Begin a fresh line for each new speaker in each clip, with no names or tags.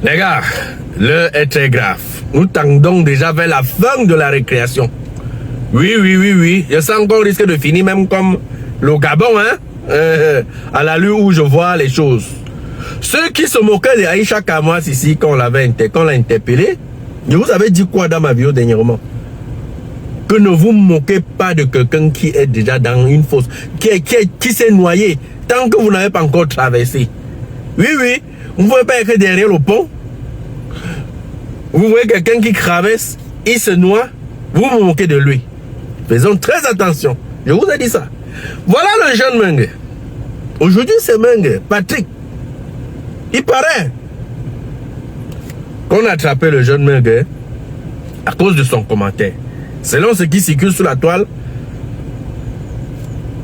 Les gars, l'heure est très grave. Nous tendons déjà vers la fin de la récréation. Oui. Je sens qu'on risque de finir même comme le Gabon, hein. À l'allure où je vois les choses. Ceux qui se moquaient de Aïcha Kamas ici, quand on l'a interpellé, je vous avais dit quoi dans ma vidéo dernièrement? Que ne vous moquez pas de quelqu'un qui est déjà dans une fosse, qui s'est noyé, tant que vous n'avez pas encore traversé. Oui, vous ne pouvez pas être derrière le pont. Vous voyez quelqu'un qui traverse, il se noie, vous vous moquez de lui. Faisons très attention. Je vous ai dit ça. Voilà le jeune Mengue. Aujourd'hui, c'est Mengue, Patrick. Il paraît qu'on a attrapé le jeune Mengue à cause de son commentaire. Selon ce qui circule sur la toile,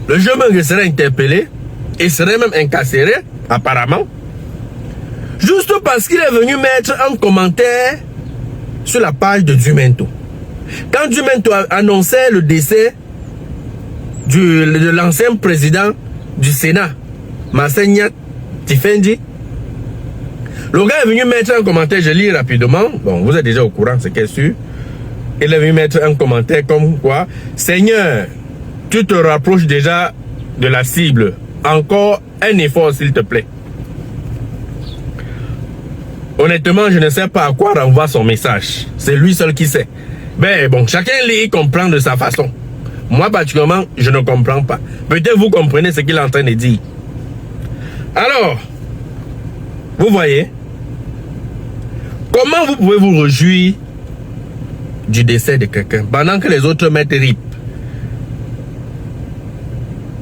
le jeune Mengue serait interpellé et serait même incarcéré, apparemment, juste parce qu'il est venu mettre un commentaire sur la page de Dumento. Quand Dumento annonçait le décès de l'ancien président du Sénat, Massegna Tifendi, le gars est venu mettre un commentaire, je lis rapidement, bon, vous êtes déjà au courant, c'est qu'est sûr. Il est venu mettre un commentaire comme quoi: Seigneur, tu te rapproches déjà de la cible. Encore un effort, s'il te plaît. Honnêtement, je ne sais pas à quoi renvoie son message. C'est lui seul qui sait. Mais bon, chacun lit et comprend de sa façon. Moi, particulièrement, je ne comprends pas. Peut-être vous comprenez ce qu'il est en train de dire. Alors, vous voyez, comment vous pouvez vous réjouir du décès de quelqu'un pendant que les autres mettent RIP,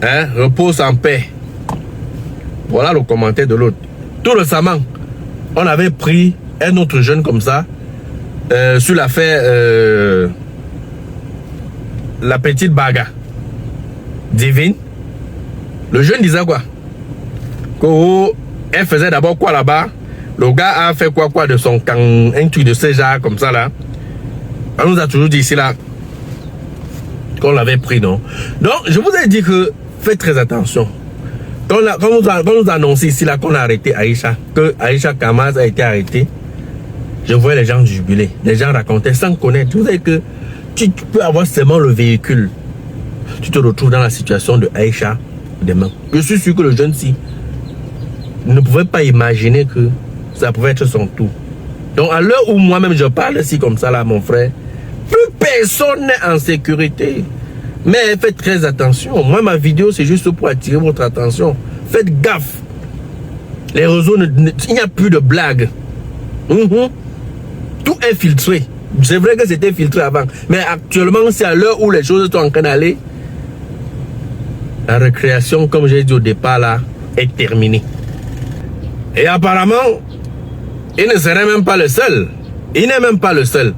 hein, repose en paix. Voilà le commentaire de l'autre. Tout récemment, on avait pris un autre jeune comme ça sur l'affaire la petite baga divine. Le jeune disait quoi? Elle faisait d'abord quoi là-bas? Le gars a fait quoi de son camp, un truc de ce genre comme ça là. On nous a toujours dit ici là qu'on l'avait pris, non? Donc, je vous ai dit que faites très attention. Quand on nous a annoncé ici là qu'on a arrêté Aïcha, que Aïcha Kamas a été arrêté, je voyais les gens jubiler. Les gens racontaient sans connaître. Vous savez que tu peux avoir seulement le véhicule. Tu te retrouves dans la situation de Aïcha demain. Je suis sûr que le jeune-ci ne pouvait pas imaginer que ça pouvait être son tour. Donc, à l'heure où moi-même je parle ici comme ça là, mon frère, plus personne n'est en sécurité. Mais faites très attention. Moi, ma vidéo, c'est juste pour attirer votre attention. Faites gaffe. Les réseaux, il n'y a plus de blagues. Tout est filtré. C'est vrai que c'était filtré avant. Mais actuellement, c'est à l'heure où les choses sont en train d'aller. La récréation, comme j'ai dit au départ, là, est terminée. Et apparemment, il ne serait même pas le seul. Il n'est même pas le seul.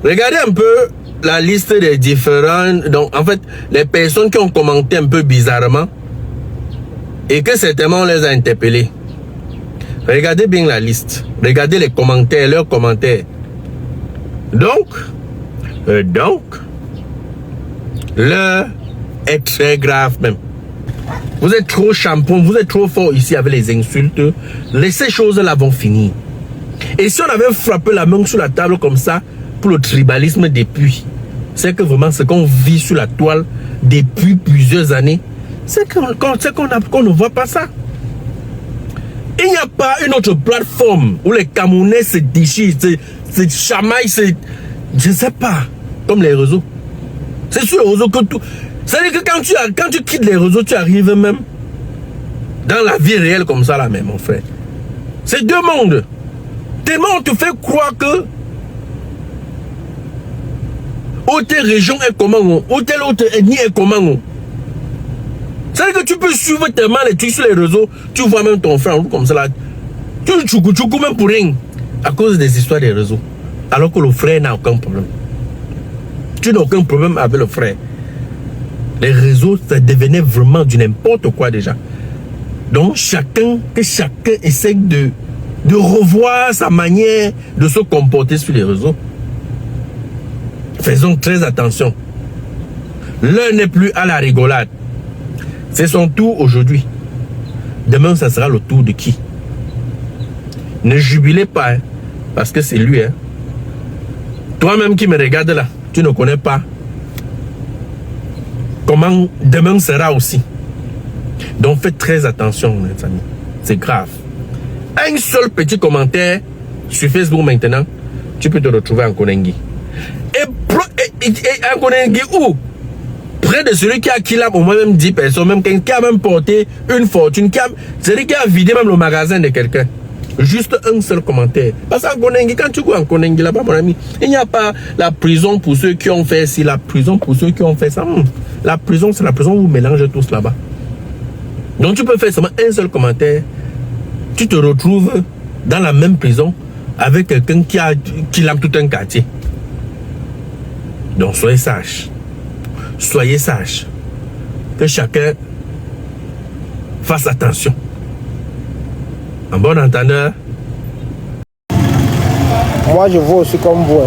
Regardez un peu la liste des différents... Donc, en fait, les personnes qui ont commenté un peu bizarrement et que certainement on les a interpellés. Regardez bien la liste. Regardez les commentaires, leurs commentaires. Donc, l'heure est très grave même. Vous êtes trop champon, vous êtes trop fort ici avec les insultes. Ces choses-là vont finir. Et si on avait frappé la main sur la table comme ça, pour le tribalisme depuis, c'est que vraiment ce qu'on vit sur la toile depuis plusieurs années, c'est qu'on ne voit pas ça. Il n'y a pas une autre plateforme où les Camerounais se déchirent, se chamaillent, je ne sais pas, comme les réseaux. C'est sur les réseaux que tout... C'est-à-dire que quand tu quittes les réseaux, tu arrives même dans la vie réelle comme ça là même, mon frère. C'est deux mondes. Tellement on te fait croire que ou telle région est comment, ou telle autre ethnie est comment. C'est-à-dire que tu peux suivre tellement les trucs sur les réseaux, tu vois même ton frère comme ça là. Tu choukou même pour rien, à cause des histoires des réseaux. Alors que le frère n'a aucun problème. Tu n'as aucun problème avec le frère. Les réseaux, ça devenait vraiment du n'importe quoi déjà. Donc chacun essaie de revoir sa manière de se comporter sur les réseaux. Faisons très attention. L'un n'est plus à la rigolade. C'est son tour aujourd'hui. Demain, ça sera le tour de qui? Ne jubilez pas, hein, parce que c'est lui. Hein. Toi-même qui me regardes là, tu ne connais pas comment demain sera aussi. Donc faites très attention, mes amis. C'est grave. Un seul petit commentaire sur Facebook maintenant, tu peux te retrouver en Konengi. Et en Konengi où? Près de celui qui a au moins même 10 personnes, même quelqu'un qui a même porté une fortune, celui qui a vidé même le magasin de quelqu'un. Juste un seul commentaire. Parce qu'en Konengi, quand tu vois en Konengi là-bas, mon ami, il n'y a pas la prison pour ceux qui ont fait ci, la prison pour ceux qui ont fait ça. La prison, c'est la prison où vous mélangez tous là-bas. Donc tu peux faire seulement un seul commentaire. Tu te retrouves dans la même prison avec quelqu'un qui lame tout un quartier. Donc soyez sages. Soyez sages. Que chacun fasse attention. En bon entendeur.
Moi je vois aussi comme vous.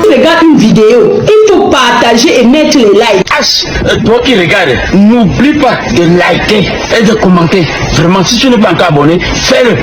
Tu regardes une vidéo, il faut partager et mettre les likes.
Toi qui regardes, n'oublie pas de liker et de commenter. Vraiment, si tu n'es pas encore abonné, fais-le.